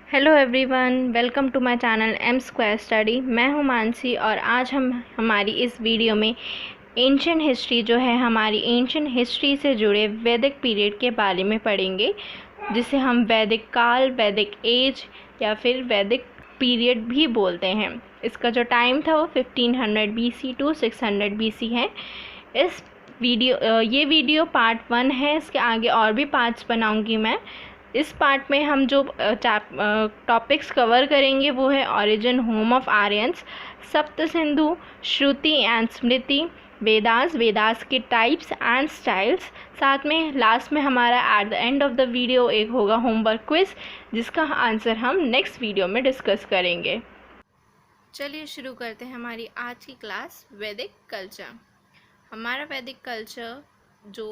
Hello everyone, welcome to my channel M square study. मैं हूं मानसी और आज हम हमारी इस वीडियो में एंशियंट हिस्ट्री जो है हमारी एंशियंट हिस्ट्री से जुड़े वैदिक पीरियड के बारे में पढ़ेंगे, जिसे हम वैदिक काल, वैदिक एज या फिर वैदिक पीरियड भी बोलते हैं। इसका जो टाइम था वो 1500 BC टू 600 BC है। ये वीडियो पार्ट 1 है। इसके आगे और भी पार्ट्स बनाऊंगी मैं। इस पार्ट में हम जो टॉपिक्स कवर करेंगे वो है ओरिजिन होम ऑफ आर्यंस, सप्त सिंधु, श्रुति एंड स्मृति, वेदास के टाइप्स एंड स्टाइल्स। साथ में लास्ट में हमारा at the end of the video एक होगा होमवर्क क्विज, जिसका आंसर हम नेक्स्ट वीडियो में डिस्कस करेंगे। चलिए शुरू करते हैं हमारी आज की क्लास, वैदिक कल्चर। हमारा वैदिक कल्चर जो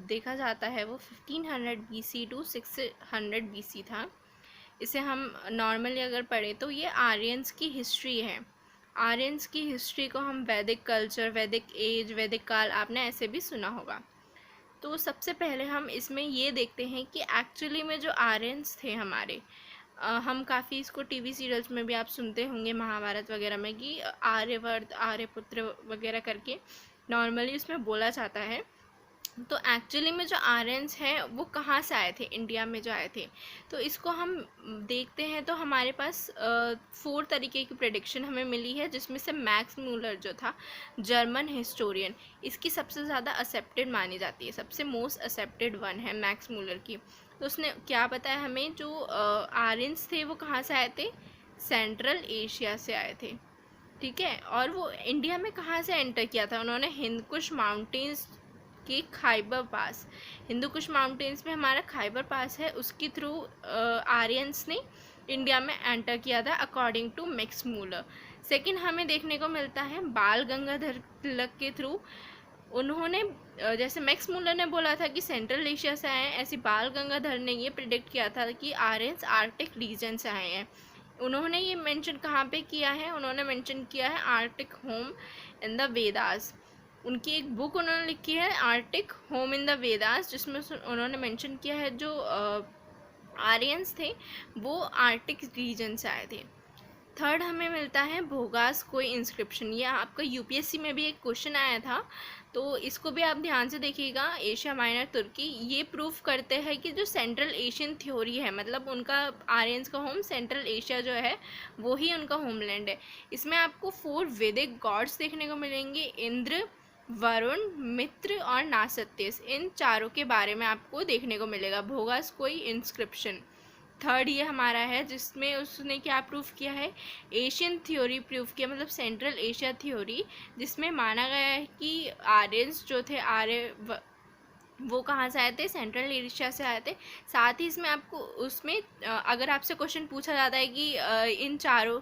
देखा जाता है वो 1500 BC टू 600 BC था। इसे हम नॉर्मली अगर पढ़ें तो ये आर्यंस की हिस्ट्री है। आर्यंस की हिस्ट्री को हम वैदिक कल्चर, वैदिक एज, वैदिक काल, आपने ऐसे भी सुना होगा। तो सबसे पहले हम इसमें ये देखते हैं कि एक्चुअली में जो आर्यंस थे हमारे, हम काफ़ी इसको टीवी सीरियल्स में भी आप सुनते होंगे, महाभारत वगैरह में, कि आर्यवर्त, आर्यपुत्र वगैरह करके नॉर्मली उसमें बोला जाता है। तो एक्चुअली में जो आर्यंस हैं वो कहाँ से आए थे, इंडिया में जो आए थे। तो इसको हम देखते हैं तो हमारे पास 4 तरीके की प्रेडिक्शन हमें मिली है, जिसमें से मैक्स मूलर जो था जर्मन हिस्टोरियन, इसकी सबसे ज़्यादा एक्सेप्टेड मानी जाती है, सबसे मोस्ट एक्सेप्टेड वन है मैक्स मूलर की। तो उसने क्या बताया हमें, जो आर्यंस थे वो कहाँ से आए थे, सेंट्रल एशिया से आए थे। ठीक है। और वो इंडिया में कहाँ से एंटर किया था, उन्होंने हिंदकुश माउंटेन्स के खाइबर पास, हिंदुकुश माउंटेन्स में हमारा खाइबर पास है, उसके थ्रू आर्यंस ने इंडिया में एंटर किया था according to Max Muller. Second हमें देखने को मिलता है बाल गंगाधर तिलक के थ्रू। उन्होंने जैसे मैक्स मूलर ने बोला था कि सेंट्रल एशिया से आए हैं, ऐसी बाल गंगाधर ने ये प्रिडिक्ट किया था कि आर्यंस आर्टिक रीजन से आए हैं। उन्होंने ये मेंशन कहाँ पे किया है, उन्होंने मेंशन किया है Arctic home in the Vedas. उनकी एक बुक उन्होंने लिखी है Arctic home in the Vedas, जिसमें उन्होंने मेंशन किया है जो आर्यंस थे वो आर्टिक रीजन से आए थे। थर्ड हमें मिलता है भोगास कोई इंस्क्रिप्शन। ये आपका यूपीएससी में भी एक क्वेश्चन आया था, तो इसको भी आप ध्यान से देखिएगा। एशिया माइनर तुर्की ये प्रूफ करते हैं कि जो सेंट्रल एशियन थ्योरी है, मतलब उनका आर्यंस का होम सेंट्रल एशिया जो है वो ही उनका होमलैंड है। इसमें आपको 4 वैदिक गॉड्स देखने को मिलेंगे, इंद्र, वरुण, मित्र और नासत्यस। इन चारों के बारे में आपको देखने को मिलेगा भोगास कोई इंस्क्रिप्शन। थर्ड ये हमारा है जिसमें उसने क्या प्रूफ किया है, एशियन थ्योरी प्रूफ किया, मतलब सेंट्रल एशिया थ्योरी, जिसमें माना गया है कि आर्यंस जो थे, आर्य वो कहाँ से आए थे, सेंट्रल एशिया से आए थे। साथ ही इसमें आपको उसमें अगर आपसे क्वेश्चन पूछा जाता है कि इन चारों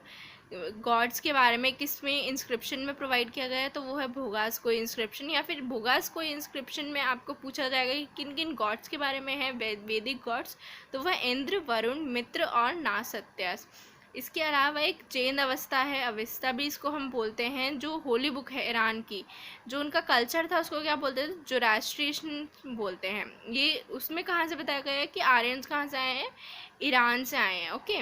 गॉड्स के बारे में किस में इंस्क्रिप्शन में प्रोवाइड किया गया है, तो वो है भोगास कोई इंस्क्रिप्शन। या फिर भोगास कोई इंस्क्रिप्शन में आपको पूछा जाएगा कि किन किन गॉड्स के बारे में है वैदिक गॉड्स, तो वह इंद्र, वरुण, मित्र और नासत्यास। इसके अलावा एक जैन अवस्था है, अवस्था भी इसको हम बोलते हैं, जो होली बुक है ईरान की, जो उनका कल्चर था उसको क्या बोलते थे, जोरास्ट्रियन बोलते हैं। ये उसमें कहाँ से बताया गया है कि आर्यंस कहाँ से आए हैं, ईरान से आए हैं। ओके,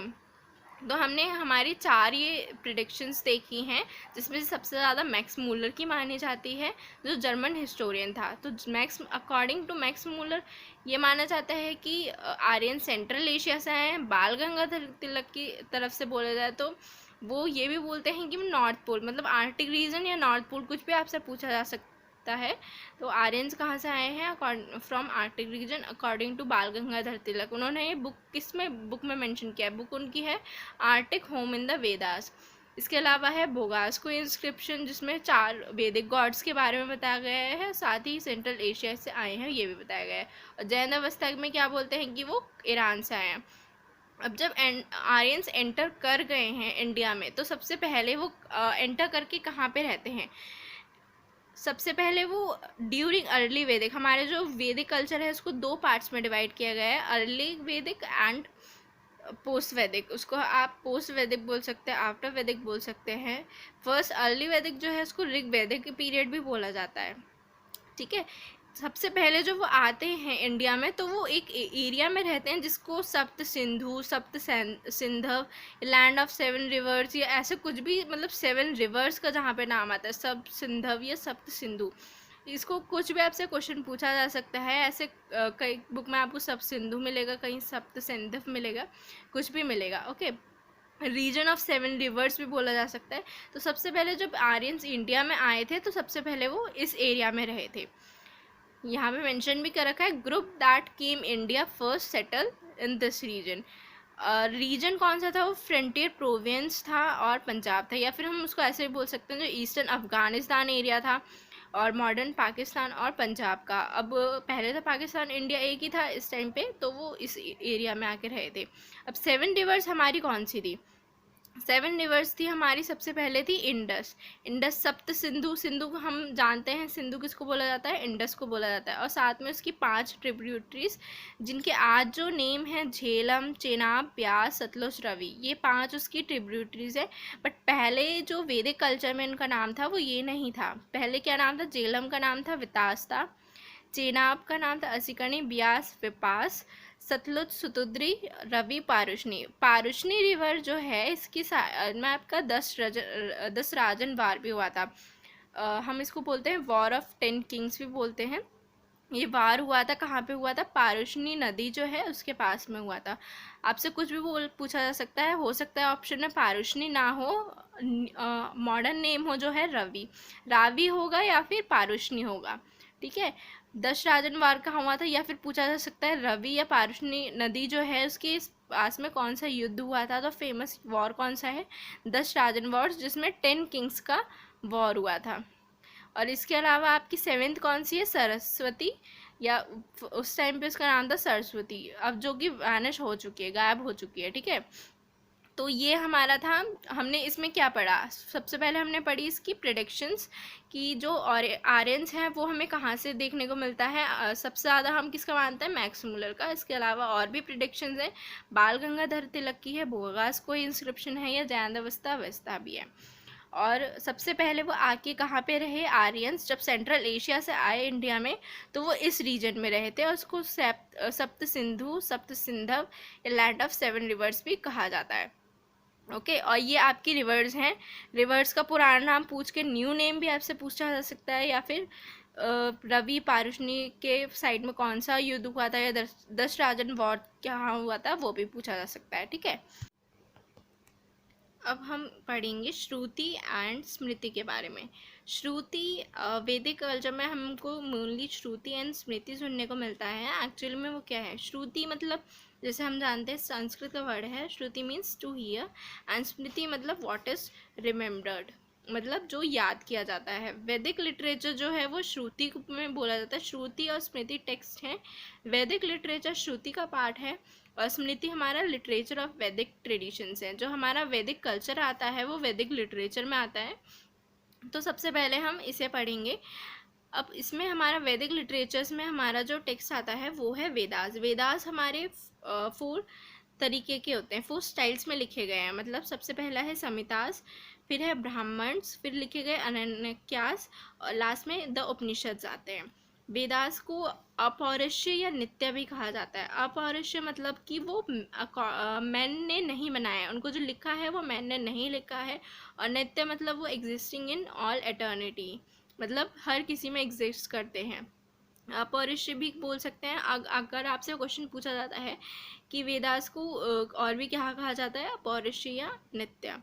तो हमने हमारी 4 ये प्रिडिक्शंस देखी हैं, जिसमें से सबसे ज़्यादा मैक्स मूलर की मानी जाती है, जो जर्मन हिस्टोरियन था। तो Max according to Max Muller ये माना जाता है कि आर्यन सेंट्रल एशिया से आए हैं। बाल गंगाधर तिलक की तरफ से बोला जाए तो वो ये भी बोलते हैं कि नॉर्थ पोल, मतलब आर्टिक रीजन या नॉर्थ पोल, कुछ भी आपसे पूछा जा सकता है। तो आर्यंस कहाँ से आए हैं, from Arctic region according to Bal Gangadhar तिलक। उन्होंने ये बुक बुक में मेंशन किया है, बुक उनकी है Arctic home in the Vedas. इसके अलावा है भोगास को इंस्क्रिप्शन, जिसमें 4 वैदिक गॉड्स के बारे में बताया गया है, साथ ही सेंट्रल एशिया से आए हैं ये भी बताया गया है। और जैन अवस्था में क्या बोलते हैं कि वो ईरान से आए हैं। अब जब आर्यंस एंटर कर गए हैं इंडिया में, तो सबसे पहले वो एंटर करके कहाँ पे रहते हैं, सबसे पहले वो ड्यूरिंग अर्ली वैदिक, हमारे जो वैदिक कल्चर है उसको 2 पार्ट्स में डिवाइड किया गया है, अर्ली वैदिक एंड पोस्ट वैदिक। उसको आप पोस्ट वैदिक बोल सकते हैं, आफ्टर वैदिक बोल सकते हैं। फर्स्ट अर्ली वैदिक जो है उसको ऋग वैदिक पीरियड भी बोला जाता है। ठीक है। सबसे पहले जो वो आते हैं इंडिया में, तो वो एक एरिया में रहते हैं जिसको सप्त सिंधु, सप्त सिंधव, लैंड ऑफ सेवन रिवर्स, या ऐसे कुछ भी, मतलब सेवन रिवर्स का जहाँ पे नाम आता है, सप्त सिंधव या सप्त सिंधु। इसको कुछ भी आपसे क्वेश्चन पूछा जा सकता है ऐसे। कई बुक में आपको सप्त सिंधु मिलेगा, कहीं सप्त सिंधव मिलेगा, कुछ भी मिलेगा। Okay, region of seven rivers भी बोला जा सकता है। तो सबसे पहले जब आर्यंस इंडिया में आए थे, तो सबसे पहले वो इस एरिया में रहे थे। यहाँ पे मेंशन भी कर रखा है, group that came India first settle in this region. Region कौन सा था? वो फ्रंटियर प्रोविंस था और पंजाब था, या फिर हम उसको ऐसे भी बोल सकते हैं जो ईस्टर्न अफगानिस्तान एरिया था और मॉडर्न पाकिस्तान और पंजाब का। अब पहले तो पाकिस्तान इंडिया एक ही था इस टाइम पे, तो वो इस एरिया में आके रहे थे। अब सेवन रिवर्स हमारी कौन सी थी? सेवन रिवर्स थी हमारी, सबसे पहले थी इंडस। इंडस, सप्त सिंधु, सिंधु को हम जानते हैं, सिंधु किसको बोला जाता है? इंडस को बोला जाता है। और साथ में उसकी 5 ट्रिब्यूटरीज, जिनके आज जो नेम है झेलम, चेनाब, ब्यास, सतलुज, रवि, ये 5 उसकी ट्रिब्यूटरीज है। बट पहले जो वैदिक कल्चर में इनका नाम था वो ये नहीं था। पहले क्या नाम था? झेलम का नाम था वितास्ता, चेनाब का नाम था असिकनी, ब्यास विपास, सतलुज सुतुद्री, रवि पारुष्णी। पारुष्णी रिवर जो है इसकी में आपका 10 राजन वार भी हुआ था। हम इसको बोलते हैं वॉर ऑफ 10 किंग्स भी बोलते हैं। ये वार हुआ था, कहाँ पे हुआ था? पारुष्णी नदी जो है उसके पास में हुआ था। आपसे कुछ भी बोल पूछा जा सकता है, हो सकता है ऑप्शन में पारुष्णी ना हो, मॉडर्न नेम हो जो है रवि, रावी होगा या फिर पारुष्णी होगा। ठीक है, 10 राजन वार कहाँ हुआ था, या फिर पूछा जा सकता है रवि या पारुष्णी नदी जो है उसके पास में कौन सा युद्ध हुआ था। तो फेमस वॉर कौन सा है? 10 राजन वॉर, जिसमें 10 किंग्स का वॉर हुआ था। और इसके अलावा आपकी सेवेंथ कौन सी है? सरस्वती, या उस टाइम पे उसका नाम था सरस्वती, अब जो कि वैनिश हो चुकी है, गायब हो चुकी है। ठीक है, तो ये हमारा था। हमने इसमें क्या पढ़ा? सबसे पहले हमने पढ़ी इसकी प्रेडिक्शंस कि जो और आर्यंस हैं वो हमें कहाँ से देखने को मिलता है। सबसे ज़्यादा हम किसका मानते हैं? मैक्स मुलर का। इसके अलावा और भी प्रेडिक्शंस हैं, बाल गंगाधर तिलक की है, बोगास कोई इंस्क्रिप्शन है, या जैन अवस्था भी है। और सबसे पहले वो आके कहाँ पे रहे आर्यंस? जब सेंट्रल एशिया से आए इंडिया में, तो वो इस रीजन में रहे थे, और उसको सप्त सिंधु, सप्त सिंधव, लैंड ऑफ सेवन रिवर्स भी कहा जाता है। ओके, और ये आपकी रिवर्स हैं। रिवर्स का पुराना नाम पूछ के न्यू नेम भी आपसे पूछा जा सकता है, या फिर रवि पारुष्णी के साइड में कौन सा युद्ध हुआ था, या 10 राजन वॉर कहाँ हुआ था, वो भी पूछा जा सकता है। ठीक है, अब हम पढ़ेंगे श्रुति एंड स्मृति के बारे में। श्रुति, वैदिक कल्चर में हमको मूलली श्रुति एंड स्मृति सुनने को मिलता है। एक्चुअली में वो क्या है? श्रुति मतलब जैसे हम जानते हैं संस्कृत का वर्ड है, श्रुति मीन्स टू हियर, एंड स्मृति मतलब व्हाट इज रिमेम्बर्ड, मतलब जो याद किया जाता है। वैदिक लिटरेचर जो है वो श्रुति में बोला जाता है। श्रुति और स्मृति टेक्स्ट हैं। वैदिक लिटरेचर श्रुति का पार्ट है, और स्मृति हमारा लिटरेचर ऑफ वैदिक ट्रेडिशंस है। जो हमारा वैदिक कल्चर आता है वो वैदिक लिटरेचर में आता है। तो सबसे पहले हम इसे पढ़ेंगे। अब इसमें हमारा वैदिक लिटरेचर्स में हमारा जो टेक्स्ट आता है वो है वेदास। वेदास हमारे 4 तरीके के होते हैं, 4 स्टाइल्स में लिखे गए हैं। मतलब सबसे पहला है समितास, फिर है ब्राह्मण्स, फिर लिखे गए अनन्यास, और लास्ट में द उपनिषद्स आते हैं। वेदास को अपौरुषीय या नित्य भी कहा जाता है। अपौरुषीय मतलब कि वो मैन ने नहीं बनाया, उनको जो लिखा है वो मैन ने नहीं लिखा है। और नित्य मतलब वो एग्जिस्टिंग इन ऑल एटर्निटी, मतलब हर किसी में एग्जिस्ट करते हैं। अपौरुषीय भी बोल सकते हैं। अगर आपसे क्वेश्चन पूछा जाता है कि वेदास को और भी क्या कहा जाता है, अपौरुषीय या नित्य।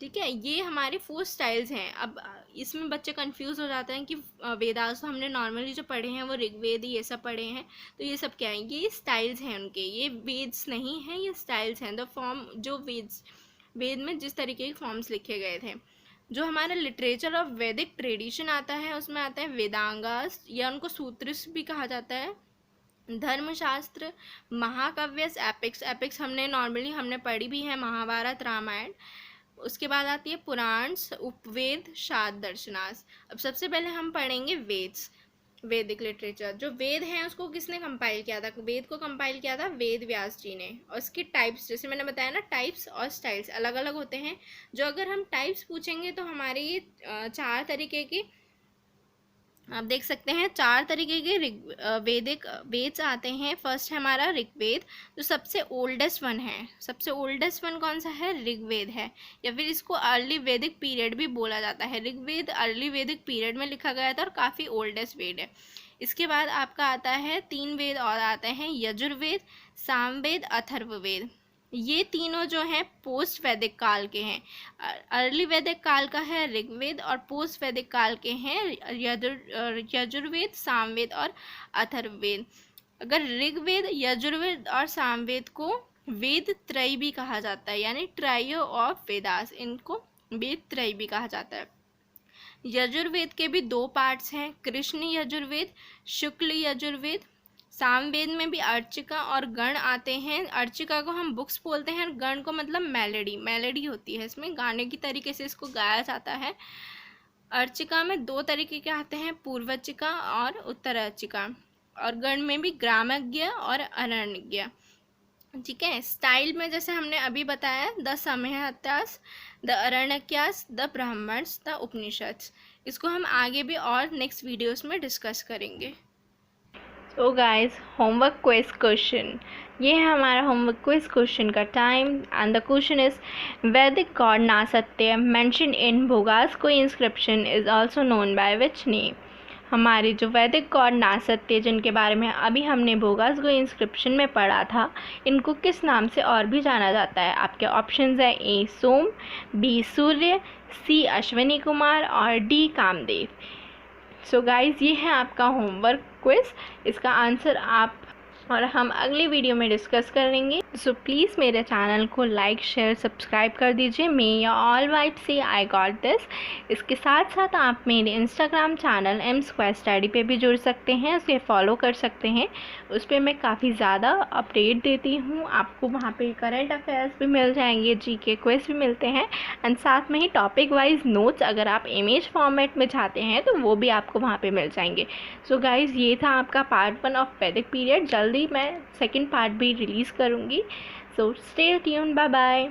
ठीक है, ये हमारे 4 स्टाइल्स हैं। अब इसमें बच्चे कंफ्यूज हो जाते हैं कि वेदास तो हमने नॉर्मली जो पढ़े हैं वो ऋग्वेद ये सब पढ़े हैं, तो ये सब क्या है? ये स्टाइल्स हैं उनके, ये वेद्स नहीं हैं, ये स्टाइल्स हैं। द फॉर्म जो वेद में जिस तरीके के फॉर्म्स लिखे गए थे। जो हमारा लिटरेचर ऑफ वैदिक ट्रेडिशन आता है उसमें आता है वेदांगास, या उनको सूत्रस भी कहा जाता है, धर्मशास्त्र, महाकाव्यस, एपिक्स। एपिक्स हमने पढ़ी भी है, महाभारत, रामायण। उसके बाद आती है पुराण्स, उपवेद, शाद, दर्शनास। अब सबसे पहले हम पढ़ेंगे वेद्स। वैदिक लिटरेचर, जो वेद हैं उसको किसने कंपाइल किया था? वेद को कंपाइल किया था वेद व्यास जी ने। और इसके टाइप्स, जैसे मैंने बताया ना, टाइप्स और स्टाइल्स अलग अलग होते हैं। जो अगर हम टाइप्स पूछेंगे तो हमारे ये 4 तरीके के आप देख सकते हैं 4 तरीके के वैदिक वेद्स आते हैं। फर्स्ट है हमारा ऋग्वेद, जो सबसे ओल्डेस्ट वन है। सबसे ओल्डेस्ट वन कौन सा है? ऋग्वेद है, या फिर इसको अर्ली वैदिक पीरियड भी बोला जाता है। ऋग्वेद अर्ली वैदिक पीरियड में लिखा गया था और काफ़ी ओल्डेस्ट वेद है। इसके बाद आपका आता है 3 वेद और आते हैं, यजुर्वेद, सामवेद, अथर्ववेद। ये तीनों जो हैं पोस्ट वैदिक काल के हैं। अर्ली वैदिक काल का है ऋग्वेद और पोस्ट वैदिक काल के हैं यजुर्वेद, सामवेद और अथर्ववेद। अगर ऋग्वेद, यजुर्वेद और सामवेद को वेद त्रय भी कहा जाता है, यानी ट्रायो ऑफ वेदास, इनको वेद त्रय भी कहा जाता है। यजुर्वेद के भी 2 पार्ट्स हैं, कृष्ण यजुर्वेद, शुक्ल यजुर्वेद। सामवेद में भी अर्चिका और गण आते हैं। अर्चिका को हम बुक्स बोलते हैं, गण को मतलब मेलेडी, मेलेडी होती है इसमें, गाने की तरीके से इसको गाया जाता है। अर्चिका में 2 तरीके के आते हैं, पूर्वचिका और उत्तरर्चिका। और गण में भी ग्रामज्ञ और अरण्यज्ञ। ठीक है। स्टाइल में जैसे हमने अभी बताया, the Samhitas, the Aranyakas, the Brahmanas, the Upanishads. इसको हम आगे भी और नेक्स्ट वीडियोस में डिस्कस करेंगे। So guys, homework quiz question, ये है हमारा होमवर्क क्विज क्वेश्चन का time. And the question is, Vedic god Nasatya mention in Boghazkoi inscription is also known by which name. हमारे जो वैदिक गॉड नासत्य, जिनके बारे में अभी हमने भोगासको इंस्क्रिप्शन में पढ़ा था, इनको किस नाम से और भी जाना जाता है? आपके ऑप्शंस है ए सोम, बी सूर्य, सी अश्विनी कुमार और डी कामदेव। सो गाइज, ये है आपका होमवर्क क्विज। इसका आंसर आप और हम अगले वीडियो में डिस्कस करेंगे। सो प्लीज़ मेरे चैनल को लाइक, शेयर, सब्सक्राइब कर दीजिए। मे या ऑल वाइट से आई गॉट दिस। इसके साथ साथ आप मेरे Instagram channel M square study पे भी जुड़ सकते हैं, उसे फॉलो कर सकते हैं। उस पर मैं काफ़ी ज़्यादा अपडेट देती हूँ। आपको वहाँ पे करंट अफेयर्स भी मिल जाएंगे, जीके क्विज भी मिलते हैं, एंड साथ में ही टॉपिक वाइज नोट्स अगर आप इमेज फॉर्मेट में चाहते हैं तो वो भी आपको वहाँ पे मिल जाएंगे। सो गाइज़, ये था आपका पार्ट 1 ऑफ वैदिक पीरियड। जल्दी मैं सेकेंड पार्ट भी रिलीज़ करूँगी। So stay tuned, bye bye.